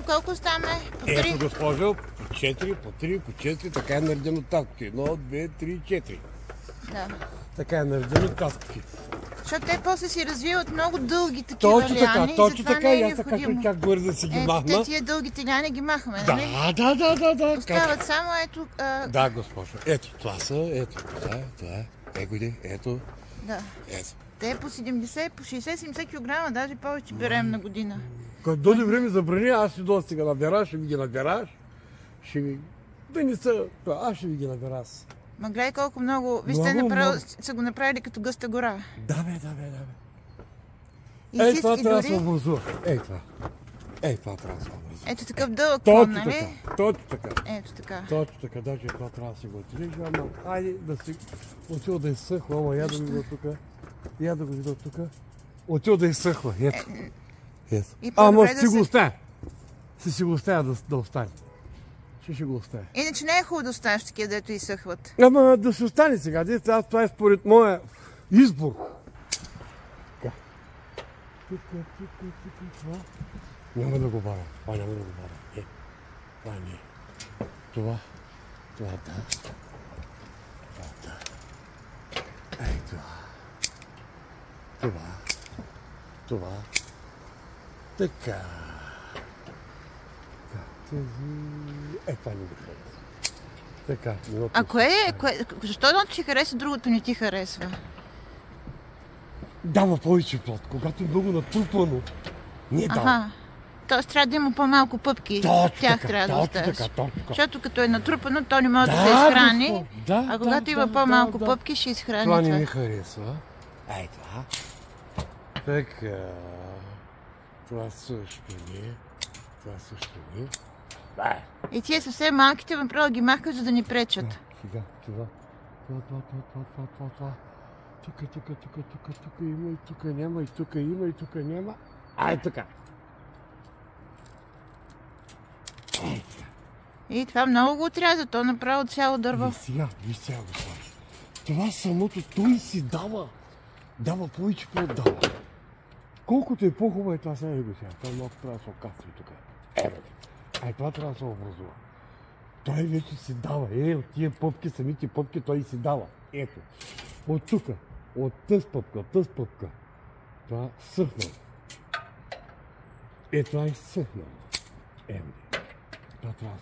по колко оставаме? По 3? Ето, госпожо, по 4, по 3, по 4, така е наредено от татките. 1, 2, 3, 4. Да. Така е наредено от татките. Защото те после си развиват много дълги такива Точно така, лиани, точно затова така. не е И аз така необходимо. как бързо да си ги махна. Те тия дългите лиани ги махаме, нали? Да. Остават само ето... Да, госпожо. Ето, това са, ето, това е. Ето. Да. Ето. Те по 70, по 60-70 кг, даже повече берем на година. Като дойде време за брани, аз ще дойда сега надера, ще ви ги надераш. Ще ви... Да не са... Аз ще ви ги надера аз. Ма гледай колко много... Вижте, са го направили като гъста гора. Да бе. И това трябва да дори... се образува. Това трябва да се образува. Ето такъв дълъг клон, нали? Точно така. Ето така. Точно така, даже това трябва да си го отрежа, ама айде да си... Отива да изсъхва, ама я да го видя тук. Я да го видя тук. Отива да изсъхва, ето. Ама си го оставя. Си го оставя да остане. Ще го оставя. Иначе не е хубаво да оставяш такива, дето изсъхват. Ама да се остане сега. Това е според моя избор. Тук. Няма да го бавя. Това няма да го бавя. Това не. Това да. Ей, това. Така. Това не го харесва. Така. А защо едното ти харесва, другото не ти харесва? Дава повече плод. Когато е много натрупано, не дава. Тоест трябва да има по-малко пъпки. Тях трябва да оставиш. Защото като е натрупано, то не може да се изхрани. А когато има по-малко пъпки, ще изхрани това. Това не ми харесва. Ей това. Така. Това също не. И тия съвсем малките направо ги махаш, за да ни пречат. Сега, това. Тук има, и тук няма, и тук има, и тук няма. Така. И това много го отряза, то направо цяло дърво. Виж сега го това. Това самото, той си дава. Дава повече плод дава. Колкото е по-хубаво това сега го сега. Това малко трябва да се окасва тук. Това трябва да се образува. Той вече си дава. От тия пъпки, самите пъпки, той си дава. Ето. От тук. От тъс пъпка. Това съхна. Това е съхнало. Това трябва да